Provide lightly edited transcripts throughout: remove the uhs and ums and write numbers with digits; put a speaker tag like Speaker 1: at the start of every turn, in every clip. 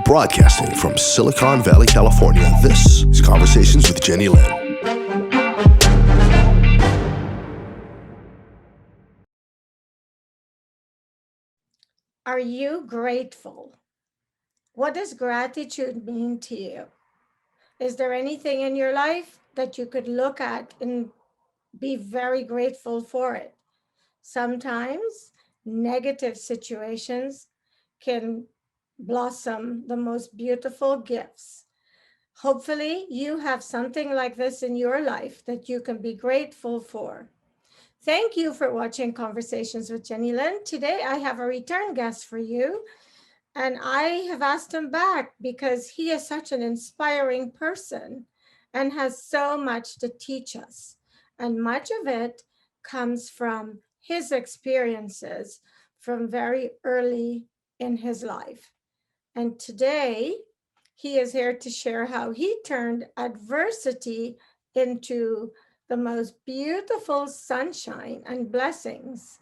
Speaker 1: Broadcasting from Silicon Valley, California, this is Conversations with Jennylyn.
Speaker 2: Are you grateful? What does gratitude mean to you? Is there anything in your life that you could look at and be very grateful for it? Sometimes negative situations can blossom the most beautiful gifts. Hopefully, you have something like this in your life that you can be grateful for. Thank you for watching Conversations with Jennylyn. Today, I have a return guest for you. And I have asked him back because he is such an inspiring person and has so much to teach us. And much of it comes from his experiences from very early in his life. And today, he is here to share how he turned adversity into the most beautiful sunshine and blessings.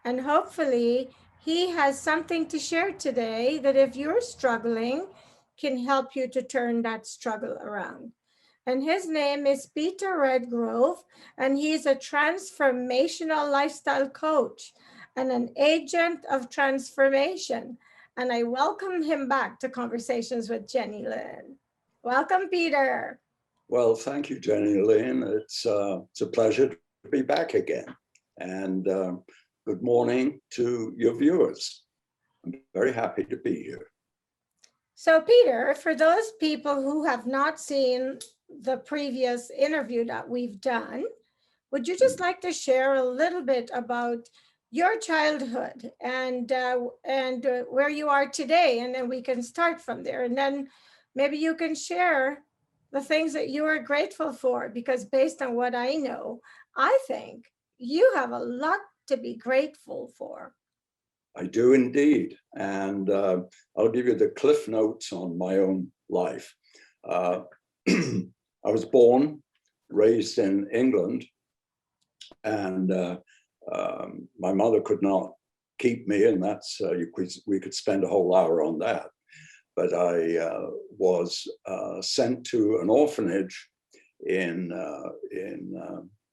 Speaker 2: And hopefully, he has something to share today that if you're struggling, can help you to turn that struggle around. And his name is Peter Redgrove, and he's a transformational lifestyle coach and an agent of transformation. And I welcome him back to Conversations with Jennylyn. Welcome, Peter.
Speaker 3: Well, thank you, Jennylyn. It's a pleasure to be back again. And good morning to your viewers. I'm very happy to be here.
Speaker 2: So, Peter, for those people who have not seen the previous interview that we've done, would you just like to share a little bit about your childhood and where you are today, and then we can start from there, and then maybe you can share the things that you are grateful for, because based on what I know, I think you have a lot to be grateful for.
Speaker 3: I do indeed. And I'll give you the cliff notes on my own life. I was born, raised in England, and my mother could not keep me, and that's we could spend a whole hour on that. But I was sent to an orphanage in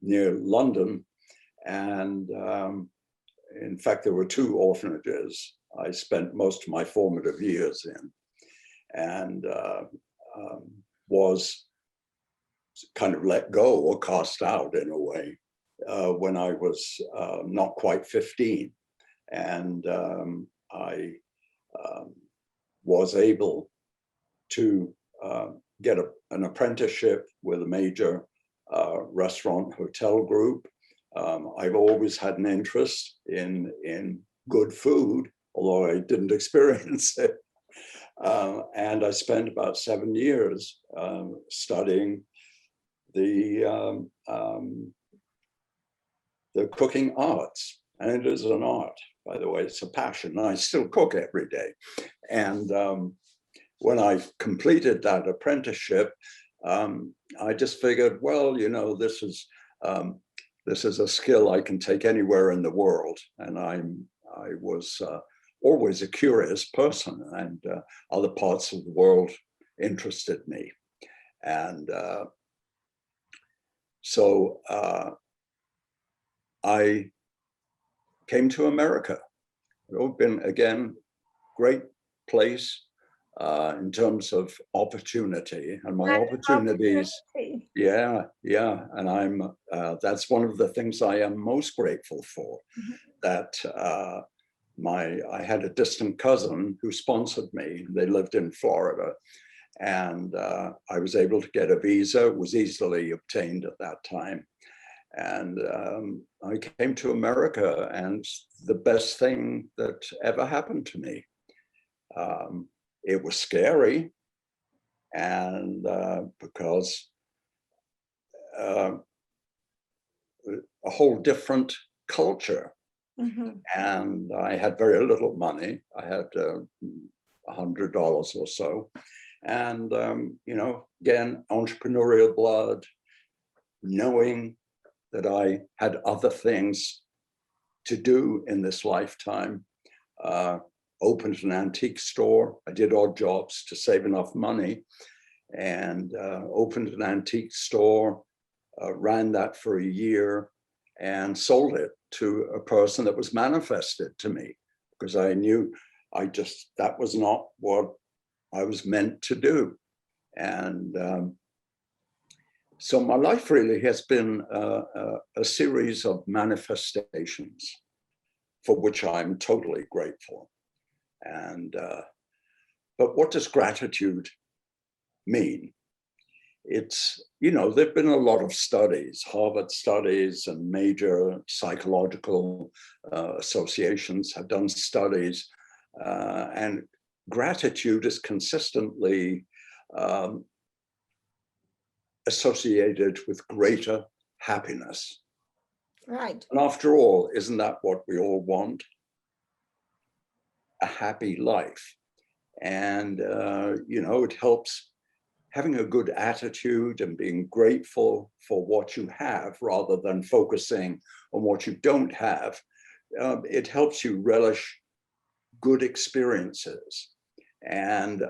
Speaker 3: near London, and in fact, there were two orphanages I spent most of my formative years in, and was kind of let go or cast out in a way when I was not quite 15. And I was able to get an apprenticeship with a major restaurant hotel group. I've always had an interest in good food, although I didn't experience it. And I spent about 7 years studying the cooking arts. And it is an art, by the way, it's a passion. I still cook every day. And when I completed that apprenticeship, I just figured, well, you know, this is a skill I can take anywhere in the world. And I was always a curious person, and other parts of the world interested me. And so I came to America. It's been, again, great place in terms of opportunity, and my opportunities. Yeah. And I'm that's one of the things I am most grateful for. Mm-hmm. That I had a distant cousin who sponsored me. They lived in Florida, and I was able to get a visa. It was easily obtained at that time. And I came to America, and the best thing that ever happened to me. It was scary, and because a whole different culture. Mm-hmm. And I had very little money. I had $100 or so. And, you know, again, entrepreneurial blood, knowing that I had other things to do in this lifetime, opened an antique store. I did odd jobs to save enough money, and opened an antique store, ran that for a year, and sold it to a person that was manifested to me, because I knew that was not what I was meant to do. And so my life really has been a series of manifestations for which I'm totally grateful. And but what does gratitude mean? It's, there've been a lot of studies, Harvard studies and major psychological associations have done studies, and gratitude is consistently associated with greater happiness.
Speaker 2: Right.
Speaker 3: And after all, isn't that what we all want? A happy life. And, it helps having a good attitude and being grateful for what you have rather than focusing on what you don't have. It helps you relish good experiences and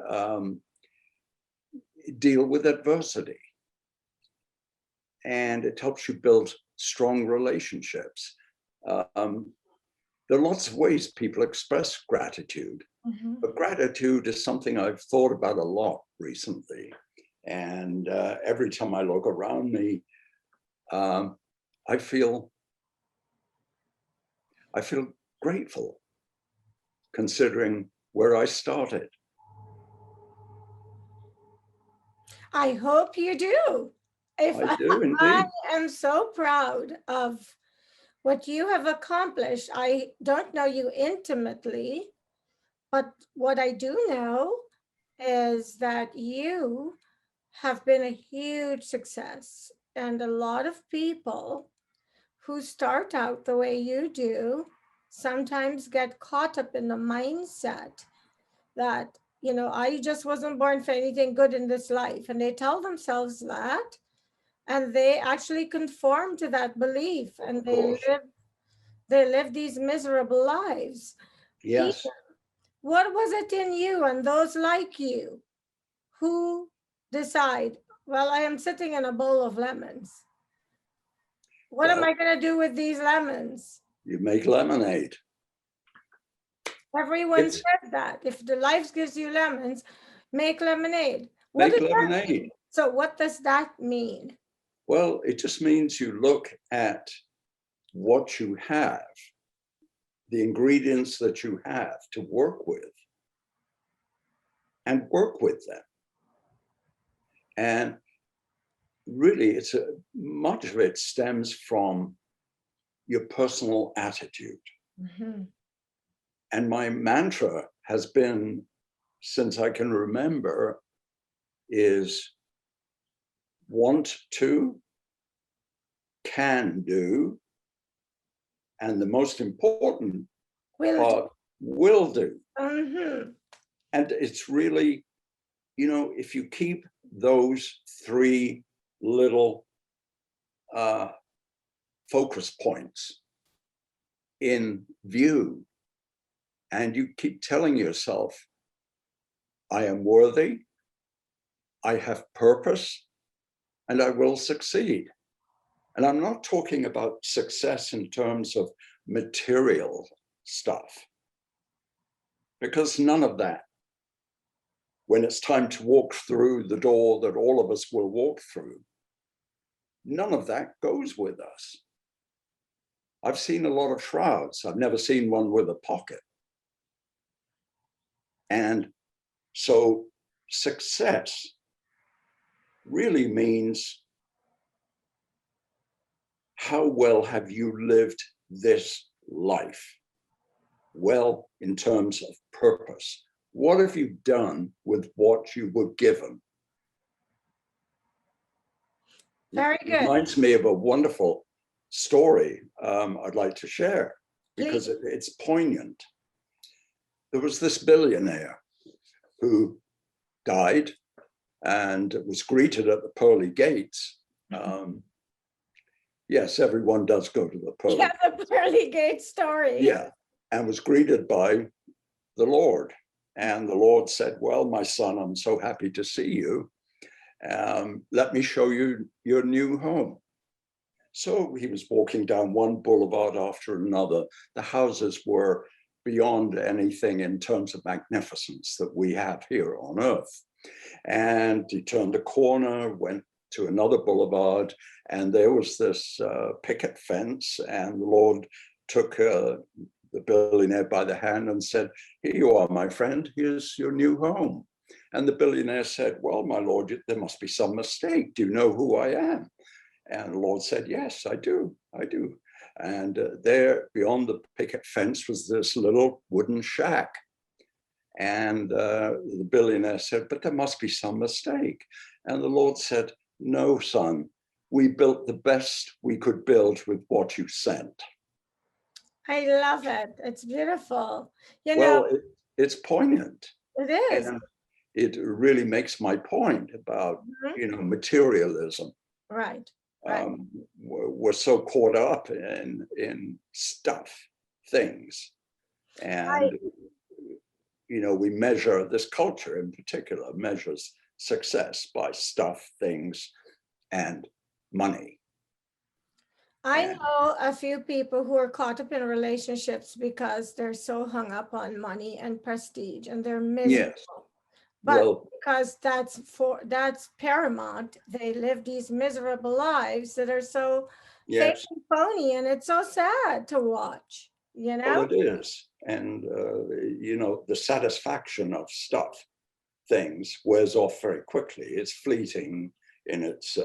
Speaker 3: deal with adversity. And it helps you build strong relationships. There are lots of ways people express gratitude, but gratitude is something I've thought about a lot recently. And every time I look around me, I feel grateful, considering where I started.
Speaker 2: I hope you do.
Speaker 3: I do indeed.
Speaker 2: I am so proud of what you have accomplished. I don't know you intimately, but what I do know is that you have been a huge success. And a lot of people who start out the way you do sometimes get caught up in the mindset that, I just wasn't born for anything good in this life. And they tell themselves that, and they actually conform to that belief, and they live these miserable lives.
Speaker 3: Yes.
Speaker 2: Peter, what was it in you and those like you who decide, well, I am sitting in a bowl of lemons. What am I going to do with these lemons?
Speaker 3: You make lemonade.
Speaker 2: Everyone said that. If the life gives you lemons, make lemonade.
Speaker 3: Make lemonade.
Speaker 2: So what does that mean?
Speaker 3: Well, it just means you look at what you have, the ingredients that you have to work with, and work with them. And really, much of it stems from your personal attitude. And my mantra has been, since I can remember, is want to, can do, and the most important part, will do. And it's really, if you keep those three little focus points in view, and you keep telling yourself, I am worthy, I have purpose, and I will succeed. And I'm not talking about success in terms of material stuff, because none of that, when it's time to walk through the door that all of us will walk through, none of that goes with us. I've seen a lot of shrouds. I've never seen one with a pocket. And so success really means, how well have you lived this life? Well, in terms of purpose, what have you done with what you were given?
Speaker 2: Very good.
Speaker 3: It reminds me of a wonderful story I'd like to share, because it's poignant. There was this billionaire who died and was greeted at the pearly gates. Yes, everyone does go to the pearly.
Speaker 2: Yeah, the pearly gate story.
Speaker 3: Yeah, and was greeted by the Lord. And the Lord said, well, my son, I'm so happy to see you. Let me show you your new home. So he was walking down one boulevard after another. The houses were beyond anything in terms of magnificence that we have here on earth. And he turned a corner, went to another boulevard, and there was this picket fence, and the Lord took the billionaire by the hand and said, here you are, my friend, here's your new home. And the billionaire said, well, my Lord, there must be some mistake. Do you know who I am? And the Lord said, yes, I do. And there beyond the picket fence was this little wooden shack. And the billionaire said, but there must be some mistake. And the Lord said, no, son, we built the best we could build with what you sent.
Speaker 2: I love it. It's beautiful.
Speaker 3: It's poignant.
Speaker 2: It is.
Speaker 3: And it really makes my point about, materialism.
Speaker 2: Right.
Speaker 3: We're so caught up in stuff, things. And, we measure, this culture in particular measures success by stuff, things, and money.
Speaker 2: I know a few people who are caught up in relationships because they're so hung up on money and prestige, and they're miserable.
Speaker 3: Yes.
Speaker 2: But because that's paramount, they live these miserable lives that are so fake and phony, and it's so sad to watch,
Speaker 3: Well, it is. And, the satisfaction of stuff, things, wears off very quickly. It's fleeting in its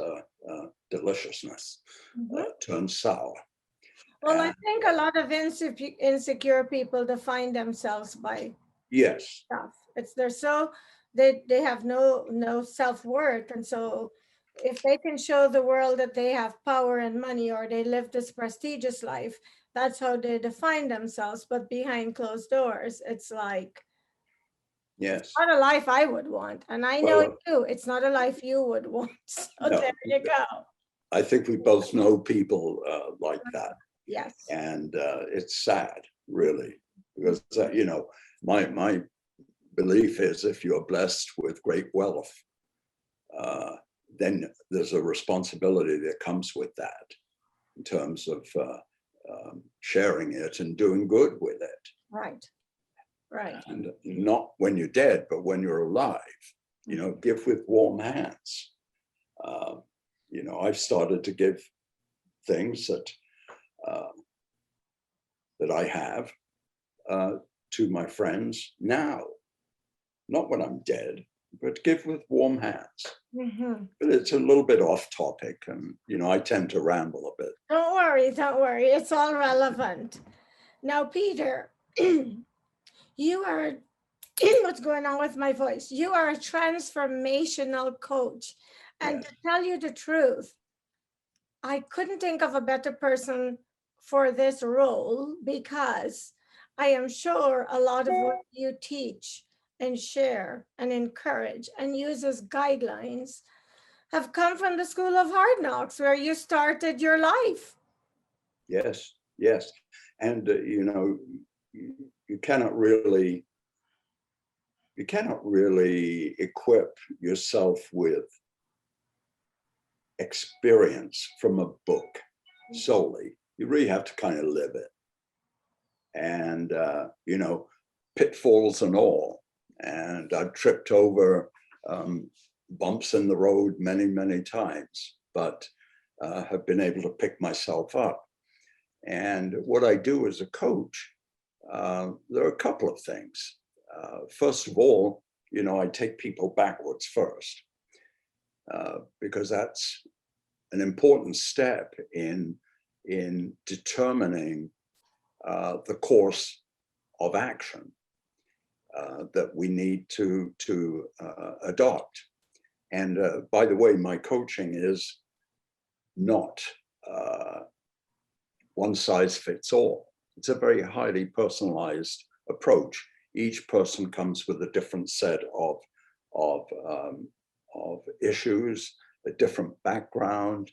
Speaker 3: deliciousness, turns sour.
Speaker 2: Well, I think a lot of insecure people define themselves by stuff. They have no self-worth, and so if they can show the world that they have power and money, or they live this prestigious life, that's how they define themselves. But behind closed doors, it's like, it's not a life I would want, and I know it too. It's not a life you would want. So no, there you go.
Speaker 3: I think we both know people like that.
Speaker 2: Yes.
Speaker 3: And it's sad, really, because my belief is if you're blessed with great wealth, then there's a responsibility that comes with that in terms of sharing it and doing good with it.
Speaker 2: Right.
Speaker 3: And not when you're dead, but when you're alive, give with warm hands. I've started to give things that I have to my friends now, not when I'm dead, but give with warm hands. But it's a little bit off topic, and I tend to ramble a bit.
Speaker 2: Don't worry, it's all relevant. Now, Peter, you are, what's going on with my voice? You are a transformational coach. And to tell you the truth, I couldn't think of a better person for this role, because I am sure a lot of what you teach and share and encourage and use as guidelines have come from the School of Hard Knocks, where you started your life.
Speaker 3: Yes. And, you cannot really equip yourself with experience from a book solely. You really have to kind of live it. And, pitfalls and all. And I've tripped over bumps in the road many, many times, but have been able to pick myself up. And what I do as a coach, there are a couple of things. First of all, I take people backwards first, because that's an important step in determining the course of action that we need to adopt. And by the way, my coaching is not one size fits all. It's a very highly personalized approach. Each person comes with a different set of issues, a different background.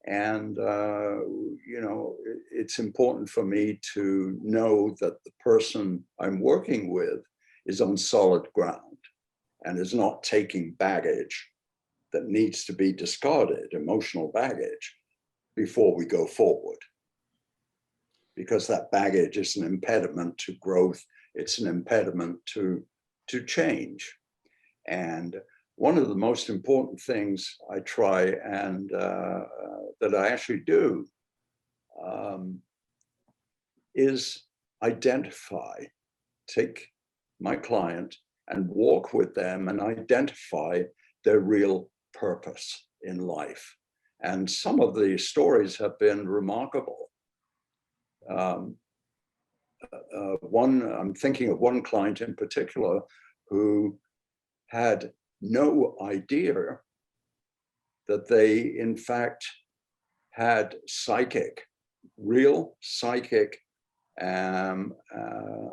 Speaker 3: And, it's important for me to know that the person I'm working with is on solid ground and is not taking baggage that needs to be discarded, emotional baggage, before we go forward. Because that baggage is an impediment to growth, it's an impediment to change. And one of the most important things I try and that I actually do is identify, take my client and walk with them and identify their real purpose in life. And some of the stories have been remarkable. I'm thinking of one client in particular who had no idea that they, in fact, had real psychic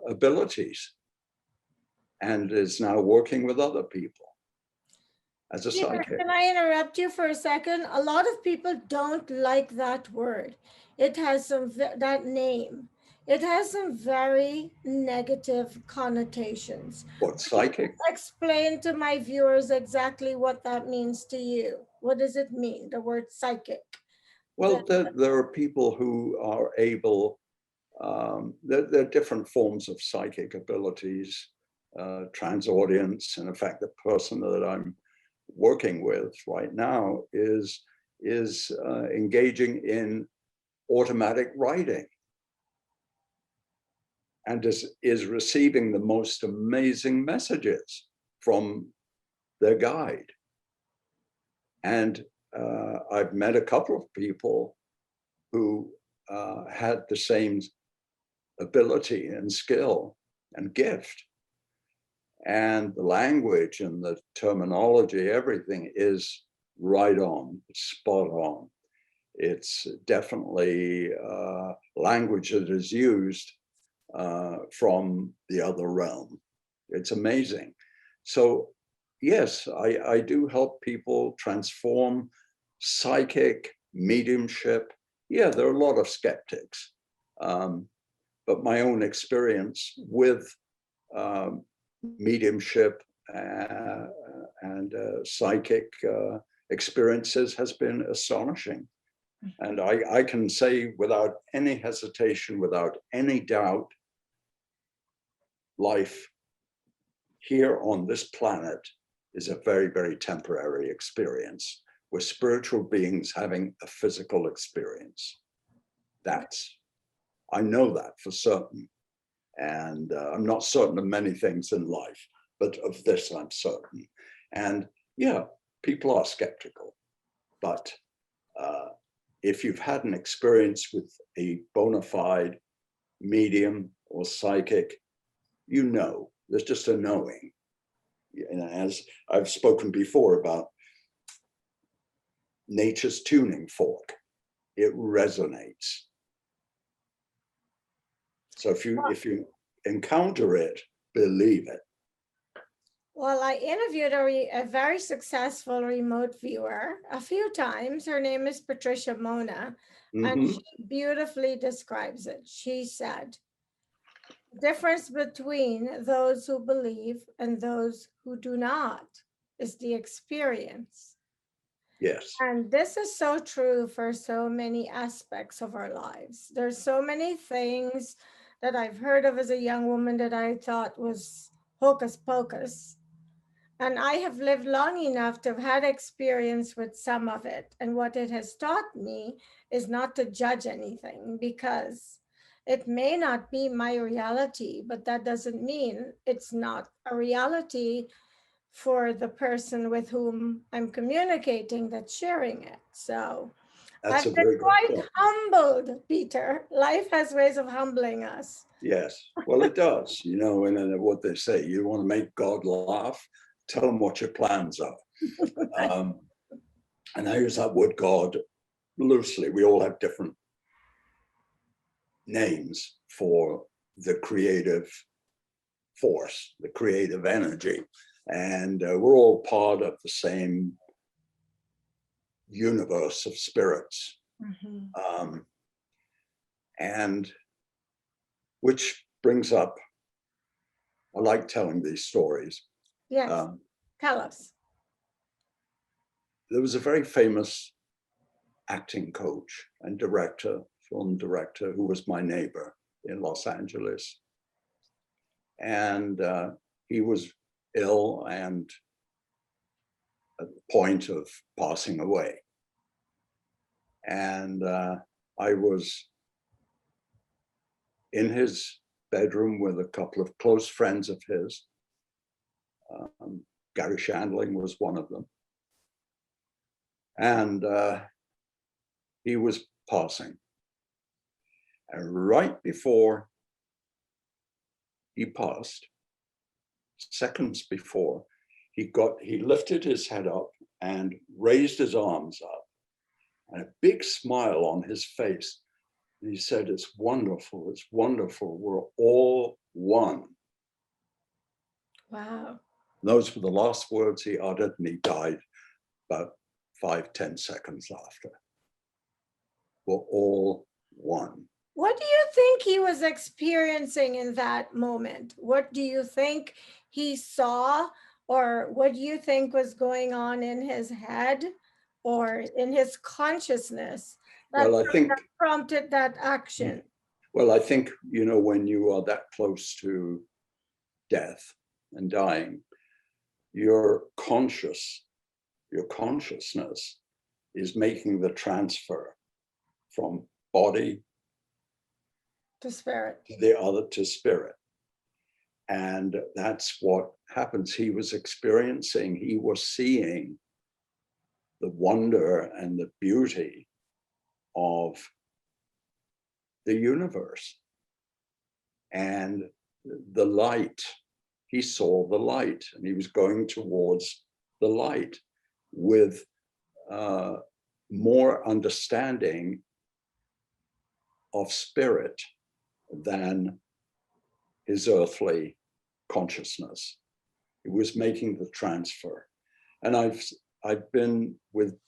Speaker 3: abilities, and is now working with other people as a psychic.
Speaker 2: Can I interrupt you for a second? A lot of people don't like that word. It has that name. It has some very negative connotations.
Speaker 3: What, psychic?
Speaker 2: Explain to my viewers exactly what that means to you. What does it mean, the word psychic?
Speaker 3: Well, there are people who are able, there are different forms of psychic abilities, transaudience, and in fact, the person that I'm working with right now is engaging in automatic writing and is receiving the most amazing messages from their guide. And I've met a couple of people who had the same ability and skill and gift. And the language and the terminology, everything is right on, spot on. It's definitely language that is used from the other realm. It's amazing. So yes, I do help people transform psychic, mediumship. Yeah, there are a lot of skeptics, but my own experience with mediumship and psychic experiences has been astonishing. And I can say without any hesitation, without any doubt, life here on this planet is a very, very temporary experience. We're spiritual beings having a physical experience. I know that for certain. And I'm not certain of many things in life, but of this I'm certain. And yeah, people are skeptical, but if you've had an experience with a bona fide medium or psychic, you know, there's just a knowing. And as I've spoken before about nature's tuning fork, it resonates. So if you encounter it, believe it.
Speaker 2: Well, I interviewed a very successful remote viewer a few times. Her name is Patricia Mona, and she beautifully describes it. She said, the difference between those who believe and those who do not is the experience.
Speaker 3: Yes.
Speaker 2: And this is so true for so many aspects of our lives. There's so many things that I've heard of as a young woman that I thought was hocus pocus. And I have lived long enough to have had experience with some of it. And what it has taught me is not to judge anything, because it may not be my reality, but that doesn't mean it's not a reality for the person with whom I'm communicating that's sharing it. So
Speaker 3: That's
Speaker 2: I've been quite humbled, Peter. Life has ways of humbling us.
Speaker 3: Yes, well, it does. You know, and what they say, you want to make God laugh, tell him what your plans are. And I use that word God loosely. We all have different names for the creative force, the creative energy. And we're all part of the same universe of spirits. And which brings up I like telling these stories.
Speaker 2: Yes, tell us.
Speaker 3: There was a very famous acting coach and director, film director, who was my neighbor in Los Angeles. And he was ill and at the point of passing away. And I was in his bedroom with a couple of close friends of his. Gary Shandling was one of them. And he was passing. And right before he passed, seconds before, he lifted his head up and raised his arms up, and a big smile on his face. And he said, "It's wonderful, it's wonderful. We're all one."
Speaker 2: Wow.
Speaker 3: Those were the last words he uttered, and he died about 5-10 seconds after. We're all one.
Speaker 2: What do you think he was experiencing in that moment? What do you think he saw, or what do you think was going on in his head or in his consciousness that,
Speaker 3: Well, I think
Speaker 2: that prompted that action?
Speaker 3: Well, I think, you know, when you are that close to death and dying, your consciousness is making the transfer from body
Speaker 2: To spirit.
Speaker 3: to the other, to spirit. And that's what happens. He was experiencing, he was seeing the wonder and the beauty of the universe and the light. He saw the light, and he was going towards the light with more understanding of spirit than his earthly consciousness. He was making the transfer. And I've been with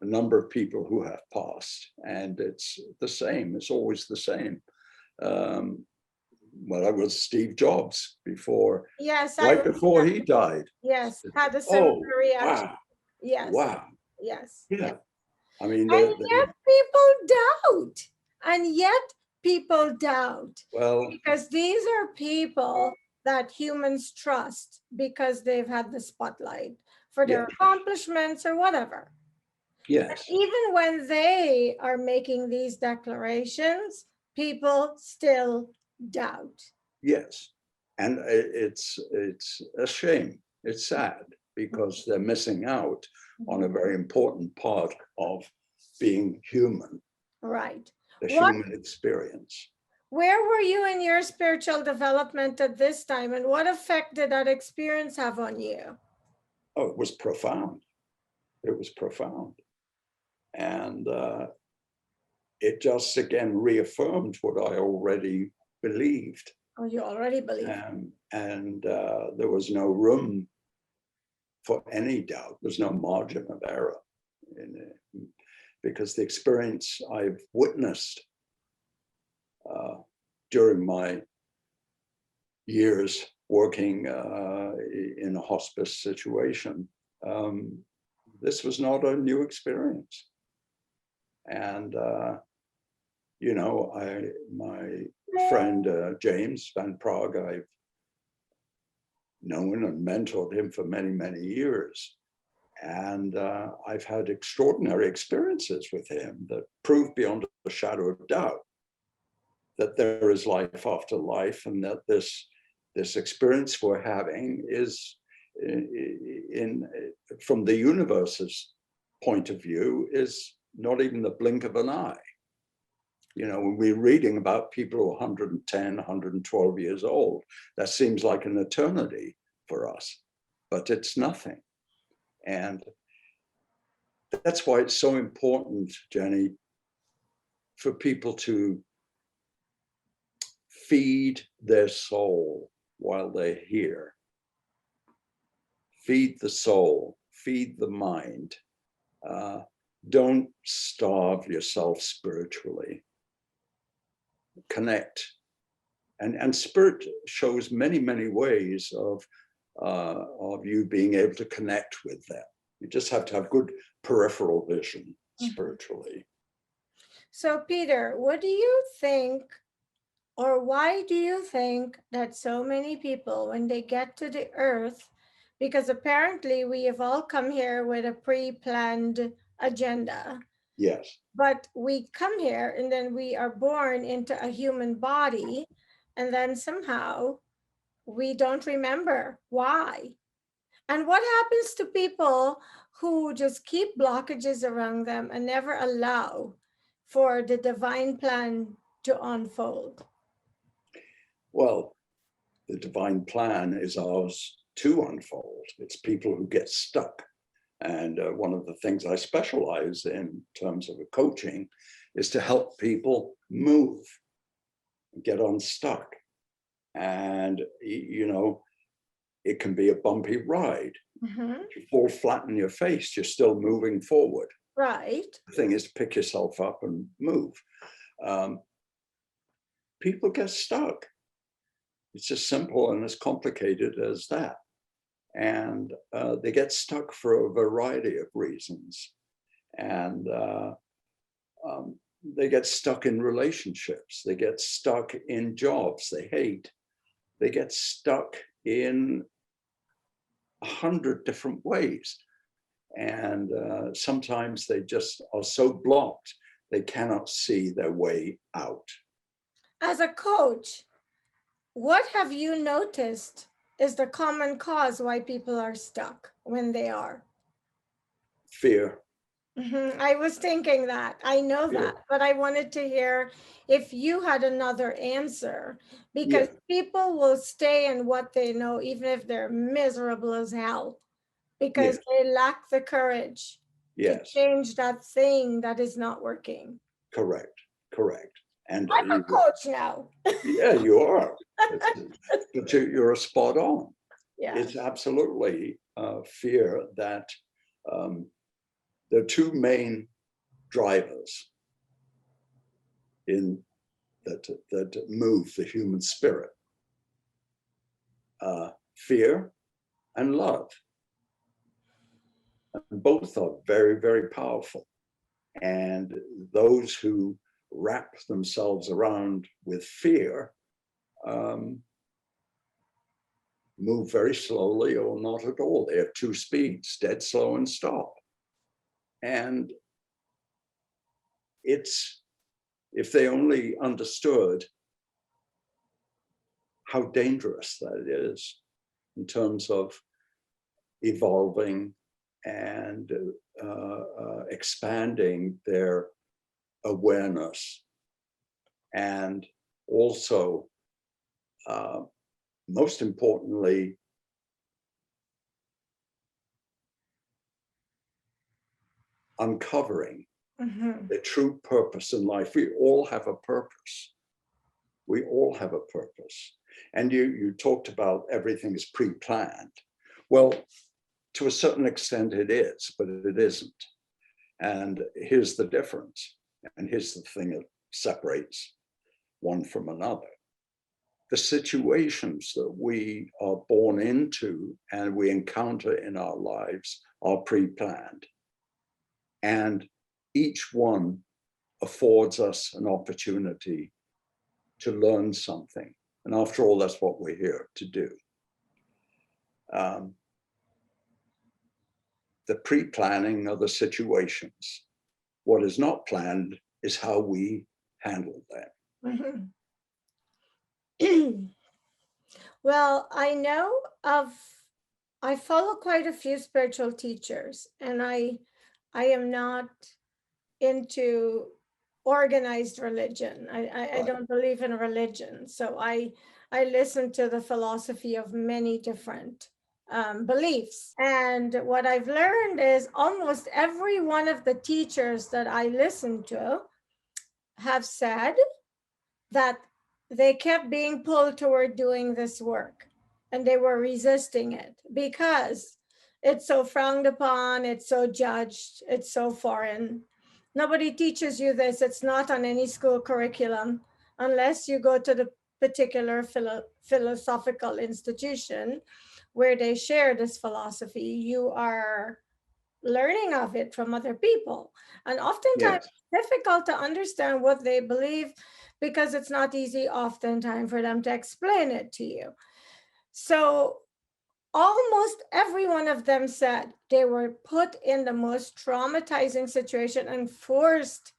Speaker 3: a number of people who have passed, and it's the same. It's always the same. Well, I was Steve Jobs before.
Speaker 2: Yes,
Speaker 3: right before he died.
Speaker 2: Yes, had a similar reaction.
Speaker 3: Wow.
Speaker 2: Yes.
Speaker 3: Wow.
Speaker 2: Yes.
Speaker 3: Yeah.
Speaker 2: Yes.
Speaker 3: I mean,
Speaker 2: And yet people doubt. And yet people doubt.
Speaker 3: well,
Speaker 2: Because these are people that humans trust because they've had the spotlight for their
Speaker 3: yes,
Speaker 2: accomplishments or whatever.
Speaker 3: yes,
Speaker 2: Even when they are making these declarations, people still doubt.
Speaker 3: yes. And it's a shame. It's sad because they're missing out on a very important part of being human.
Speaker 2: Right.
Speaker 3: The human experience.
Speaker 2: Where were you in your spiritual development at this time, and what effect did that experience have on you?
Speaker 3: Oh, it was profound. It was profound. And it just again reaffirmed what I already believed.
Speaker 2: Oh, you already believe.
Speaker 3: And there was no room for any doubt. There's no margin of error in it, because the experience I've witnessed during my years working in a hospice situation, this was not a new experience. And, you know, my friend James Van Prague, I've known and mentored him for many, many years. And I've had extraordinary experiences with him that prove beyond a shadow of doubt that there is life after life, and that this experience we're having is, from the universe's point of view, is not even the blink of an eye. You know, when we're reading about people who are 110, 112 years old, that seems like an eternity for us, but it's nothing. And that's why it's so important, Jenny, for people to feed their soul while they're here. Feed the soul, feed the mind. Don't starve yourself spiritually. Connect And spirit shows many, many ways of you being able to connect with them. You just have to have good peripheral vision spiritually.
Speaker 2: So Peter, what do you think, or why do you think that so many people, when they get to the earth, because apparently we have all come here with a pre-planned agenda.
Speaker 3: Yes.
Speaker 2: But we come here and then we are born into a human body, and then somehow we don't remember why. And what happens to people who just keep blockages around them and never allow for the divine plan to unfold?
Speaker 3: Well, the divine plan is ours to unfold. It's people who get stuck. And one of the things I specialize in terms of coaching is to help people move, get unstuck. And, you know, it can be a bumpy ride. If you fall flat on your face, you're still moving forward.
Speaker 2: Right.
Speaker 3: The thing is to pick yourself up and move. People get stuck. It's as simple and as complicated as that. And they get stuck for a variety of reasons. And they get stuck in relationships. They get stuck in jobs they hate. They get stuck in 100 different ways. And sometimes they just are so blocked, they cannot see their way out.
Speaker 2: As a coach, what have you noticed is the common cause why people are stuck when they are?
Speaker 3: Fear.
Speaker 2: I was thinking that. I know that, but I wanted to hear if you had another answer, because people will stay in what they know, even if they're miserable as hell, because they lack the courage to change that thing that is not working.
Speaker 3: Correct. And
Speaker 2: I'm a coach now.
Speaker 3: Yeah, you are. But you're spot on.
Speaker 2: Yeah.
Speaker 3: It's absolutely fear that there are two main drivers in that move the human spirit: fear and love. And both are very, very powerful. And those who wrap themselves around with fear move very slowly or not at all. They have two speeds: dead slow and stop. And it's, if they only understood how dangerous that is in terms of evolving and expanding their awareness, and also most importantly, uncovering the true purpose in life. We all have a purpose. We all have a purpose. And you talked about everything is pre-planned. Well, to a certain extent it is, but it isn't. And here's the difference. And here's the thing that separates one from another. The situations that we are born into and we encounter in our lives are pre-planned. And each one affords us an opportunity to learn something. And after all, that's what we're here to do. The pre-planning are the situations. What is not planned is how we handle them.
Speaker 2: Well, I follow quite a few spiritual teachers, and I am not into organized religion. I don't believe in religion. So I listen to the philosophy of many different beliefs. And what I've learned is almost every one of the teachers that I listen to have said that they kept being pulled toward doing this work, and they were resisting it because it's so frowned upon, it's so judged, it's so foreign. Nobody teaches you this. It's not on any school curriculum unless you go to the particular philosophical institution where they share this philosophy, you are learning of it from other people. And oftentimes
Speaker 3: Yes.
Speaker 2: it's difficult to understand what they believe because it's not easy oftentimes for them to explain it to you. So almost every one of them said they were put in the most traumatizing situation and forced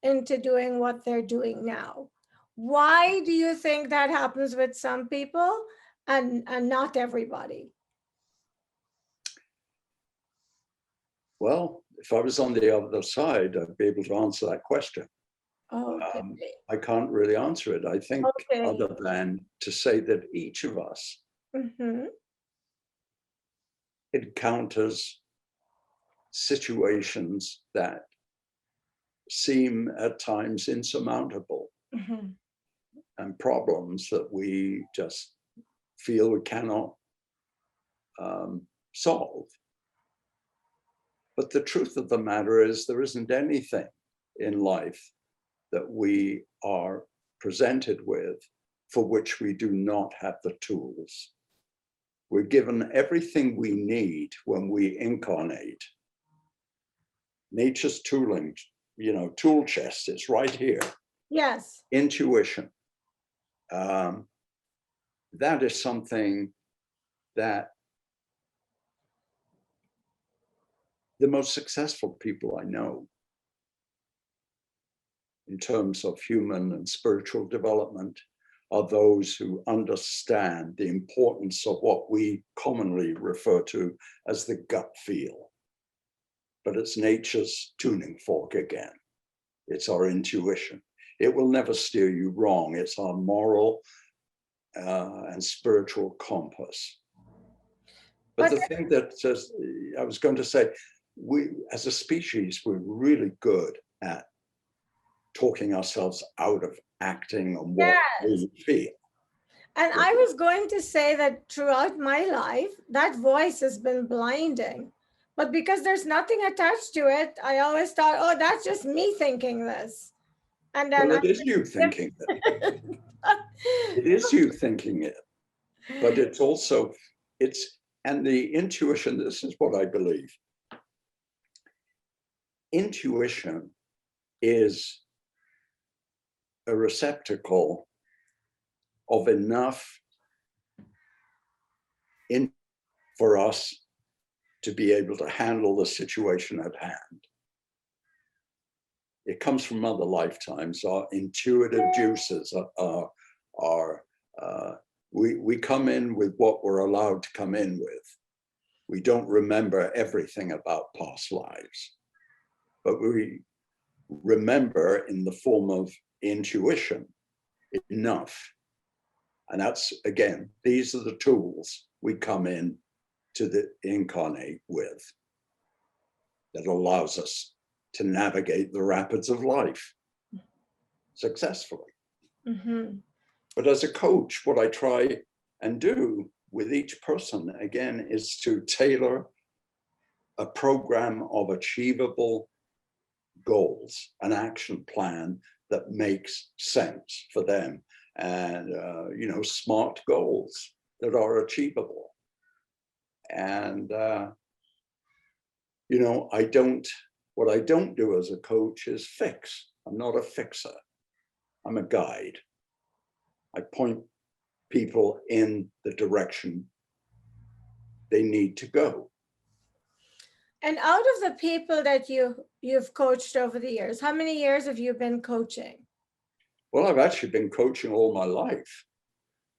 Speaker 2: into doing what they're doing now. Why do you think that happens with some people and not everybody?
Speaker 3: Well, if I was on the other side, I'd be able to answer that question.
Speaker 2: Okay.
Speaker 3: I can't really answer it, I think,
Speaker 2: Okay.
Speaker 3: other than to say that each of us encounters situations that seem at times insurmountable and problems that we just feel we cannot solve. But the truth of the matter is there isn't anything in life that we are presented with for which we do not have the tools. We're given everything we need when we incarnate. Nature's tooling, tool chest is right here.
Speaker 2: Yes.
Speaker 3: Intuition. That is something that the most successful people I know in terms of human and spiritual development are those who understand the importance of what we commonly refer to as the gut feel. But it's nature's tuning fork again. It's our intuition. It will never steer you wrong. It's our moral and spiritual compass. But the thing that I was going to say, we as a species, we're really good at talking ourselves out of acting on what we feel.
Speaker 2: And I was going to say that throughout my life, that voice has been blinding. But because there's nothing attached to it, I always thought, oh, that's just me thinking this. And then
Speaker 3: well, it is you thinking it. It is you thinking it. But it's also, and the intuition, this is what I believe. Intuition is a receptacle of enough for us to be able to handle the situation at hand. It comes from other lifetimes. Our intuitive juices we come in with what we're allowed to come in with. We don't remember everything about past lives, but we remember in the form of intuition enough. And that's, again, these are the tools we come in to incarnate with that allows us to navigate the rapids of life successfully. But as a coach, what I try and do with each person, again, is to tailor a program of achievable goals, an action plan that makes sense for them, and smart goals that are achievable. And what I don't do as a coach is fix. I'm not a fixer. I'm a guide. I point people in the direction they need to go.
Speaker 2: And out of the people that you've coached over the years, how many years have you been coaching?
Speaker 3: Well, I've actually been coaching all my life.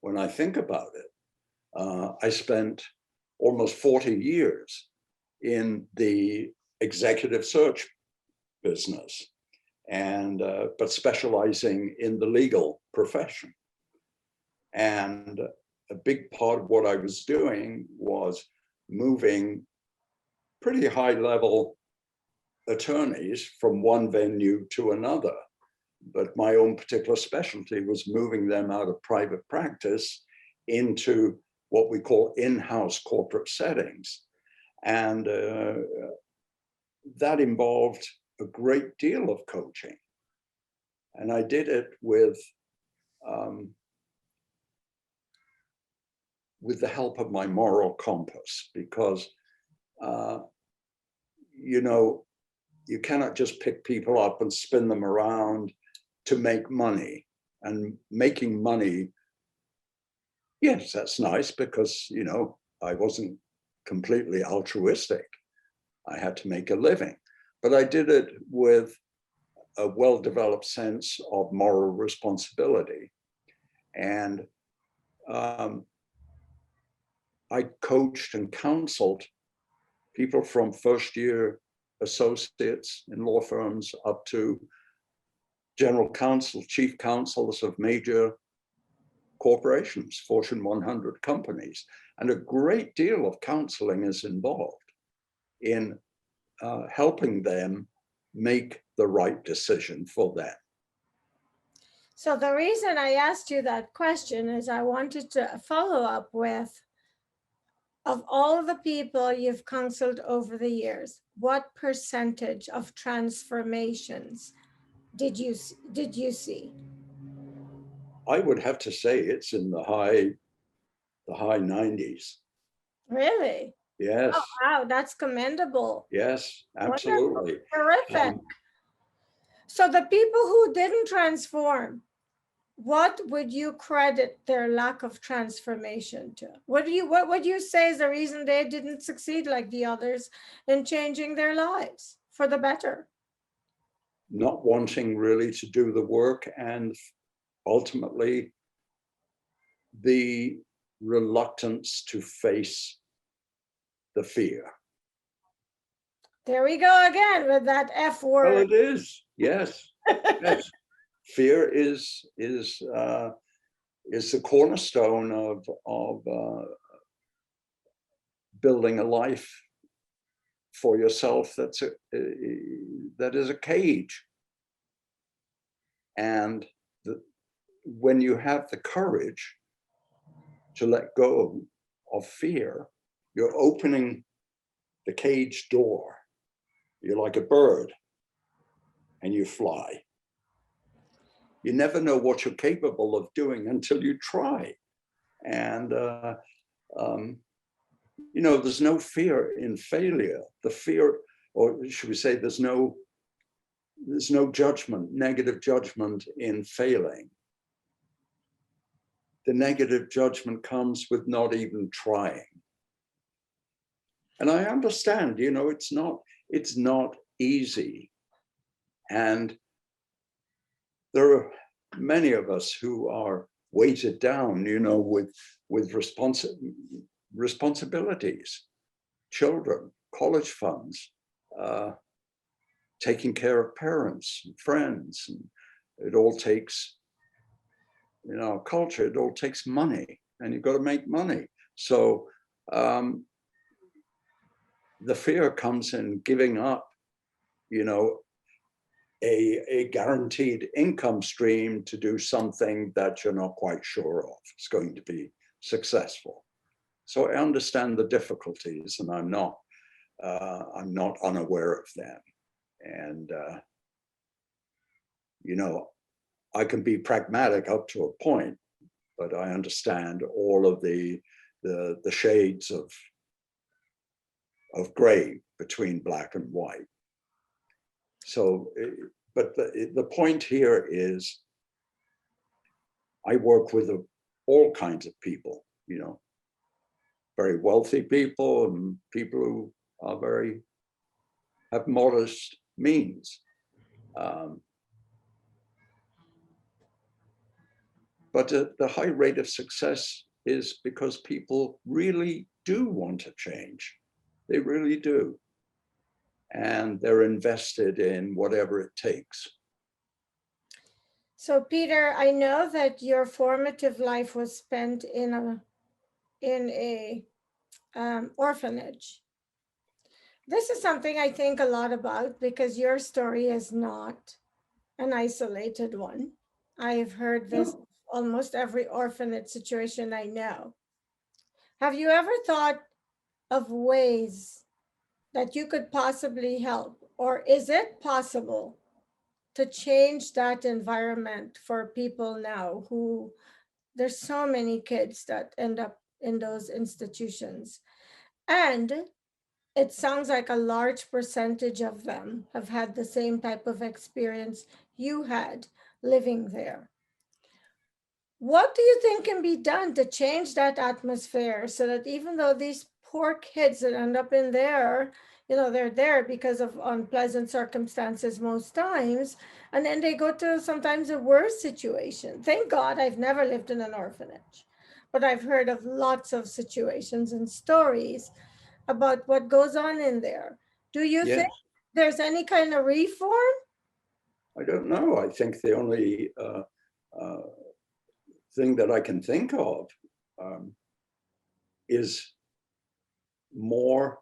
Speaker 3: When I think about it, I spent almost 40 years in the executive search business, and but specializing in the legal profession. And a big part of what I was doing was moving pretty high level attorneys from one venue to another. But my own particular specialty was moving them out of private practice into what we call in-house corporate settings. And that involved a great deal of coaching. And I did it with with the help of my moral compass, because, you know, you cannot just pick people up and spin them around to make money. And making money, yes, that's nice, because, you know, I wasn't completely altruistic. I had to make a living, but I did it with a well-developed sense of moral responsibility. And I coached and counseled people from first-year associates in law firms up to general counsel, chief counsels of major corporations, Fortune 100 companies. And a great deal of counseling is involved in helping them make the right decision for them.
Speaker 2: So the reason I asked you that question is I wanted to follow up with, of all the people you've counseled over the years, what percentage of transformations did you see?
Speaker 3: I would have to say it's in the high 90s.
Speaker 2: Really?
Speaker 3: Yes.
Speaker 2: Oh, wow, that's commendable.
Speaker 3: Yes, absolutely.
Speaker 2: Wonderful. Terrific. So the people who didn't transform, what would you credit their lack of transformation to? What would you say is the reason they didn't succeed like the others in changing their lives for the better?
Speaker 3: Not wanting really to do the work, and ultimately the reluctance to face the fear.
Speaker 2: There we go again with that F word.
Speaker 3: Well, it is. Yes. Yes. Fear is the cornerstone of building a life for yourself that is a cage. And when you have the courage to let go of fear, you're opening the cage door. You're like a bird and you fly. You never know what you're capable of doing until you try. And, you know, there's no fear in failure. The fear, or should we say, there's no judgment, negative judgment in failing. The negative judgment comes with not even trying. And I understand, you know, it's not easy. And there are many of us who are weighted down, you know, with responsibilities, children, college funds, taking care of parents and friends. And it all takes, in our culture, it all takes money, and you've got to make money. So the fear comes in giving up, you know, a guaranteed income stream to do something that you're not quite sure of is going to be successful. So I understand the difficulties, and I'm not unaware of them. And you know, I can be pragmatic up to a point, but I understand all of the shades of gray between black and white. So, but the point here is, I work with all kinds of people, you know, very wealthy people and people who are have modest means. But the high rate of success is because people really do want to change. They really do. And they're invested in whatever it takes.
Speaker 2: So Peter, I know that your formative life was spent in a orphanage. This is something I think a lot about, because your story is not an isolated one. I have heard this almost every orphanage situation I know. Have you ever thought of ways that you could possibly help, or is it possible to change that environment for people now who, there's so many kids that end up in those institutions. And it sounds like a large percentage of them have had the same type of experience you had living there. What do you think can be done to change that atmosphere so that even though these poor kids that end up in there, they're there because of unpleasant circumstances most times, and then they go to sometimes a worse situation. Thank God I've never lived in an orphanage, but I've heard of lots of situations and stories about what goes on in there. Do you
Speaker 3: Yes.
Speaker 2: think there's any kind of reform?
Speaker 3: I don't know. I think the only thing that I can think of is more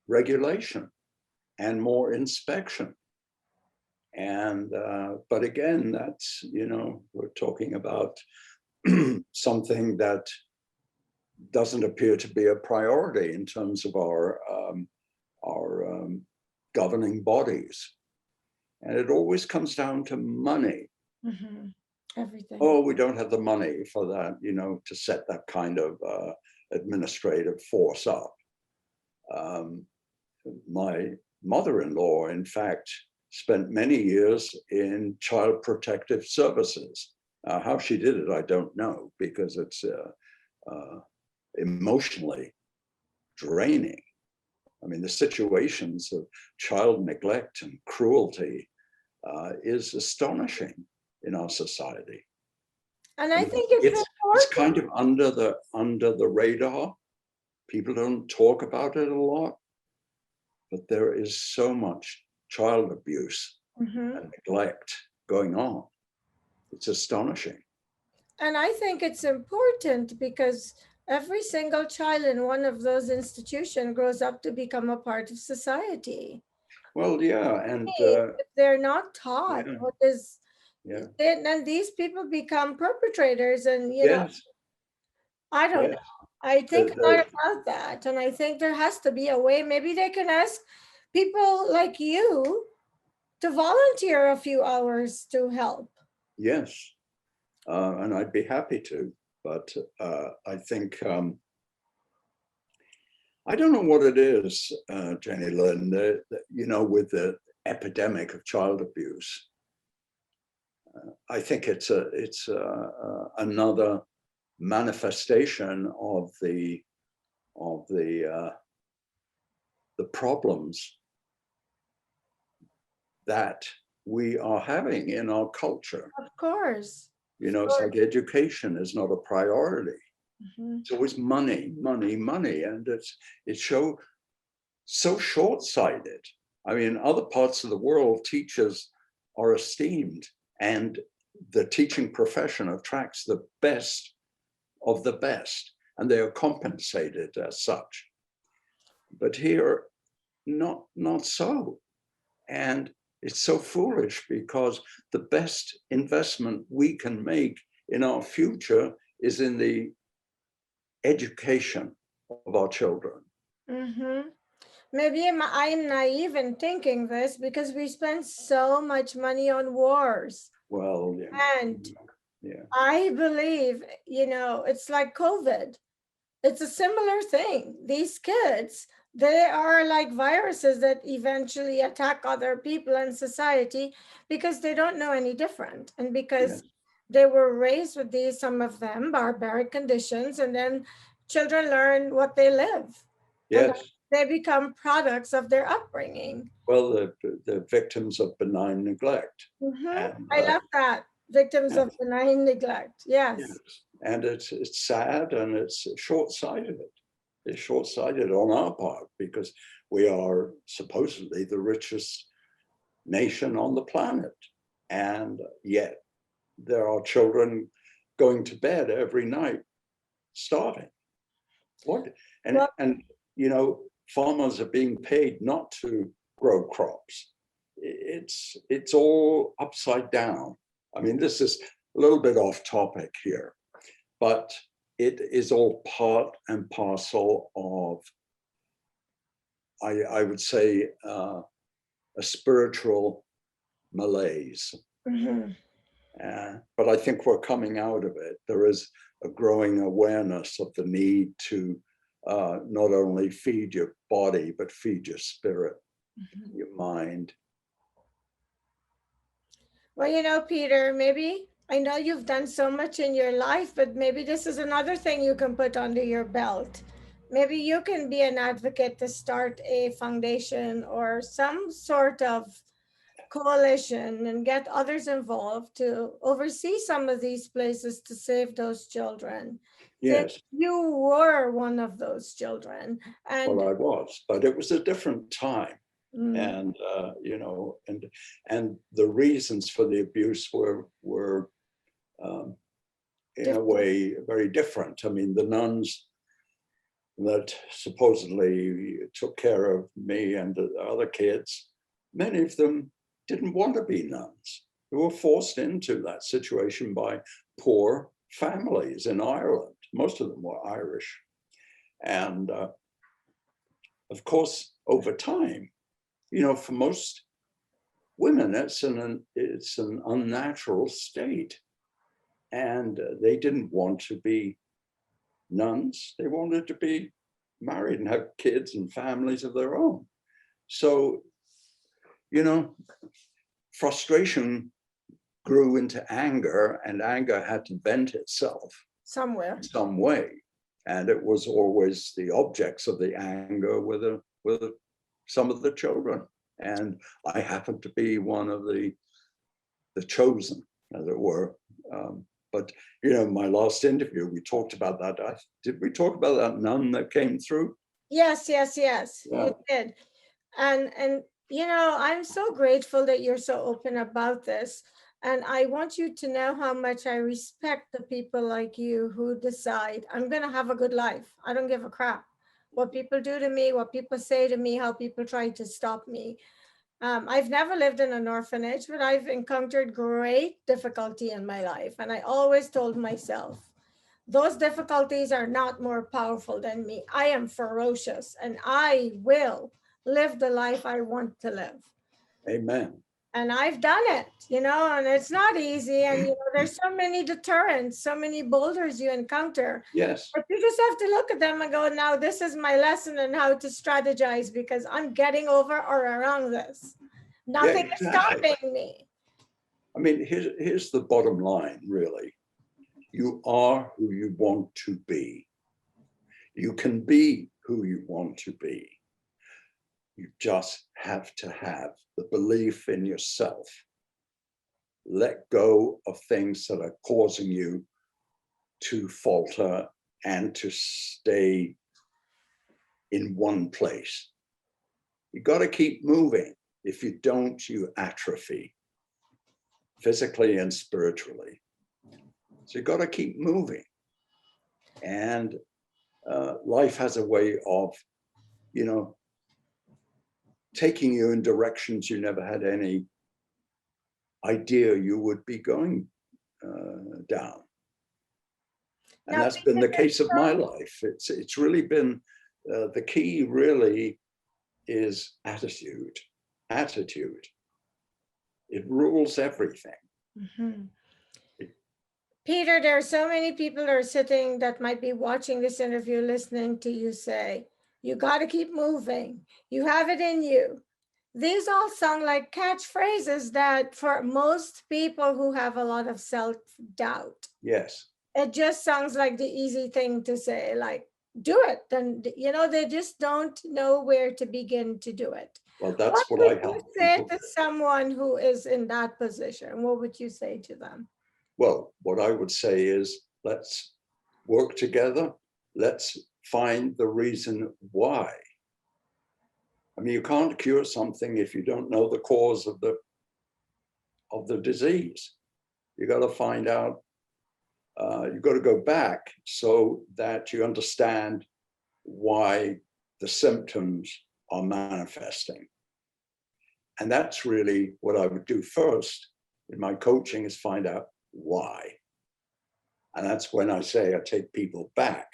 Speaker 3: regulation and more inspection. And but again, that's, we're talking about something that doesn't appear to be a priority in terms of our governing bodies. And it always comes down to money.
Speaker 2: Mm-hmm. Everything.
Speaker 3: Oh, we don't have the money for that, to set that kind of administrative force up. My mother-in-law, in fact, spent many years in child protective services. How she did it, I don't know, because it's emotionally draining. I mean, the situations of child neglect and cruelty is astonishing in our society.
Speaker 2: And I think it's
Speaker 3: kind of under the radar. People don't talk about it a lot, but there is so much child abuse and neglect going on. It's astonishing.
Speaker 2: And I think it's important because every single child in one of those institutions grows up to become a part of society.
Speaker 3: Well, yeah, and
Speaker 2: if they're not taught what is, then these people become perpetrators, and
Speaker 3: yes.
Speaker 2: I don't know. I think a lot about that, and I think there has to be a way. Maybe they can ask people like you to volunteer a few hours to help.
Speaker 3: Yes, and I'd be happy to, but I think I don't know what it is, Jennylyn, with the epidemic of child abuse. I think it's another manifestation of the problems that we are having in our culture.
Speaker 2: Of course.
Speaker 3: It's like education is not a priority. It's always money, money, money, and it's so short-sighted. I mean, in other parts of the world, teachers are esteemed, and the teaching profession attracts the best of the best, and they are compensated as such. But here, not so. And it's so foolish, because the best investment we can make in our future is in the education of our children.
Speaker 2: Maybe I'm naive in thinking this, because we spend so much money on wars.
Speaker 3: Well,
Speaker 2: and I believe, it's like COVID. It's a similar thing. These kids, they are like viruses that eventually attack other people in society because they don't know any different. And because they were raised with these, some of them, barbaric conditions, and then children learn what they live.
Speaker 3: Yes.
Speaker 2: And they become products of their upbringing.
Speaker 3: Well, the victims of benign neglect.
Speaker 2: And, I love that. Victims of benign neglect. Yes.
Speaker 3: And it's sad, and it's short-sighted. It's short-sighted on our part, because we are supposedly the richest nation on the planet. And yet there are children going to bed every night starving. What? And farmers are being paid not to grow crops. It's all upside down. I mean, this is a little bit off topic here, but it is all part and parcel of, I would say, a spiritual malaise. But I think we're coming out of it. There is a growing awareness of the need to not only feed your body, but feed your spirit, your mind.
Speaker 2: Well, you know, Peter, maybe I know you've done so much in your life, but maybe this is another thing you can put under your belt. Maybe you can be an advocate to start a foundation or some sort of coalition and get others involved to oversee some of these places to save those children.
Speaker 3: Yes.
Speaker 2: You were one of those children. And
Speaker 3: well, I was, but it was a different time.
Speaker 2: Mm.
Speaker 3: And you know, and the reasons for the abuse were in a way very different. I mean, the nuns that supposedly took care of me and the other kids, many of them didn't want to be nuns. They were forced into that situation by poor families in Ireland. Most of them were Irish. And of course, over time, you know, for most women, it's an unnatural state. And they didn't want to be nuns. They wanted to be married and have kids and families of their own. So, you know, frustration grew into anger, and anger had to vent itself
Speaker 2: somewhere,
Speaker 3: some way. And it was always the objects of the anger were some of the children. And I happened to be one of the chosen, as it were. But, you know, my last interview, we talked about that. Did we talk about that nun that came through?
Speaker 2: Yes, yeah. You did. And, you know, I'm so grateful that you're so open about this. And I want you to know how much I respect the people like you who decide, I'm going to have a good life. I don't give a crap what people do to me, what people say to me, how people try to stop me. I've never lived in an orphanage, but I've encountered great difficulty in my life. And I always told myself, those difficulties are not more powerful than me. I am ferocious and I will live the life I want to live.
Speaker 3: Amen.
Speaker 2: And I've done it, you know, and it's not easy. And, you know, there's so many deterrents, so many boulders you encounter.
Speaker 3: Yes.
Speaker 2: But you just have to look at them and go, now this is my lesson on how to strategize because I'm getting over or around this. Nothing is stopping me.
Speaker 3: I mean, here's the bottom line, really. You are who you want to be. You can be who you want to be. You just have to have the belief in yourself. Let go of things that are causing you to falter and to stay in one place. You got to keep moving. If you don't, you atrophy physically and spiritually. So you got to keep moving. And life has a way of, you know, taking you in directions you never had any idea you would be going down. And that's been the case of my life. It's really been, the key really is attitude. Attitude. It rules everything.
Speaker 2: Mm-hmm. Peter, there are so many people that are sitting that might be watching this interview, listening to you say, you got to keep moving. You have it in you. These all sound like catchphrases that for most people who have a lot of self-doubt.
Speaker 3: Yes.
Speaker 2: It just sounds like the easy thing to say, like, do it. Then, you know, they just don't know where to begin to do it.
Speaker 3: Well, that's what I help
Speaker 2: people say to someone who is in that position. What would you say to them?
Speaker 3: Well, what I would say is, let's work together. Let's find the reason why. I mean, you can't cure something if you don't know the cause of the disease. You got to find out, you've got to go back so that you understand why the symptoms are manifesting. And that's really what I would do first in my coaching, is find out why. And that's when I say I take people back.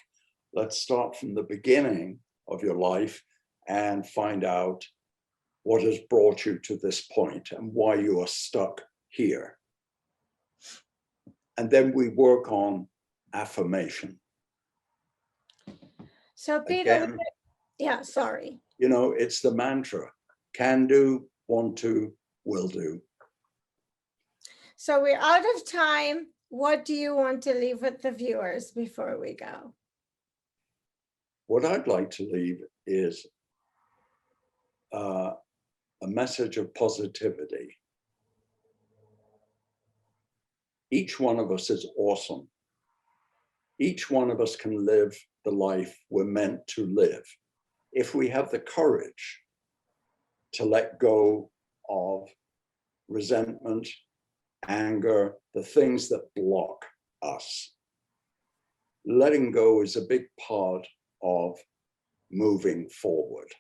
Speaker 3: Let's start from the beginning of your life and find out what has brought you to this point and why you are stuck here. And then we work on affirmation.
Speaker 2: So Peter,
Speaker 3: Again,
Speaker 2: yeah, sorry.
Speaker 3: you know, it's the mantra: can do, want to, will do.
Speaker 2: So we're out of time. What do you want to leave with the viewers before we go?
Speaker 3: What I'd like to leave is a message of positivity. Each one of us is awesome. Each one of us can live the life we're meant to live if we have the courage to let go of resentment, anger, the things that block us. Letting go is a big part of moving forward.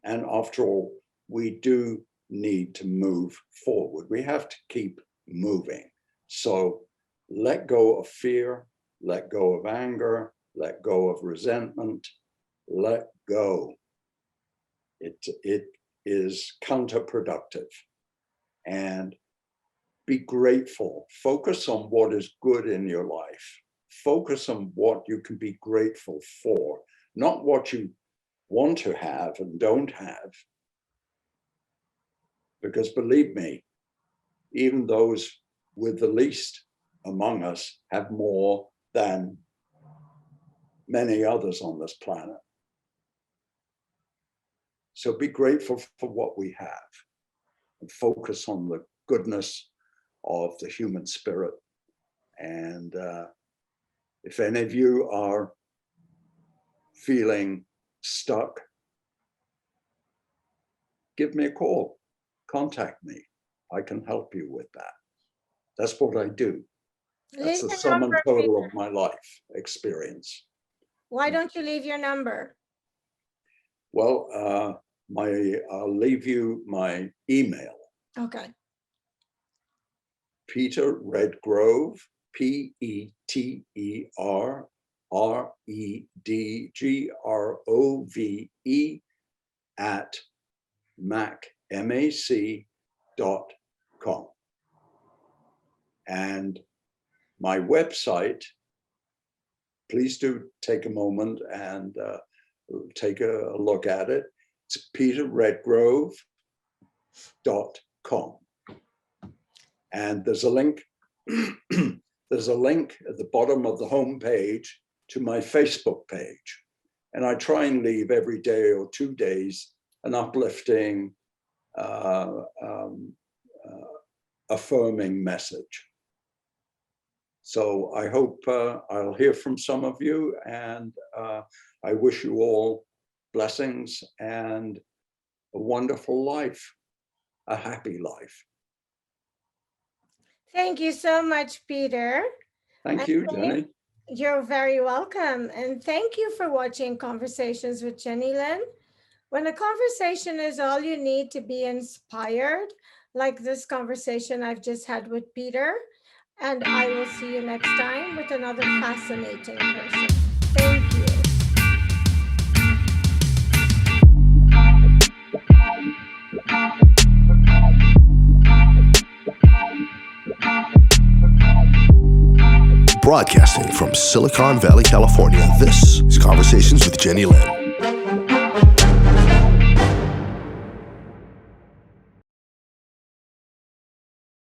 Speaker 3: And after all, we do need to move forward. We have to keep moving. So let go of fear, let go of anger, let go of resentment, let go. It is counterproductive. And be grateful. Focus on what is good in your life. Focus on what you can be grateful for, not what you want to have and don't have. Because believe me, even those with the least among us have more than many others on this planet. So be grateful for what we have and focus on the goodness of the human spirit. And if any of you are feeling stuck, give me a call, contact me. I can help you with that. That's what I do. That's the sum and total of my life experience.
Speaker 2: Why don't you leave your number?
Speaker 3: Well, I'll leave you my email.
Speaker 2: Okay.
Speaker 3: Peter Redgrove, PeterRedgrove at mac.com. And my website, please do take a moment and take a look at it. It's peterredgrove.com. And there's a link. There's a link at the bottom of the home page to my Facebook page. And I try and leave every day or 2 days an uplifting, affirming message. So I hope I'll hear from some of you, and I wish you all blessings and a wonderful life, a happy life.
Speaker 2: Thank you so much, Peter.
Speaker 3: Thank you, Jenny.
Speaker 2: You're very welcome. And thank you for watching Conversations with Jennylyn. When a conversation is all you need to be inspired, like this conversation I've just had with Peter, and I will see you next time with another fascinating person. Thank you.
Speaker 1: Broadcasting from Silicon Valley, California, this is Conversations with Jennylyn.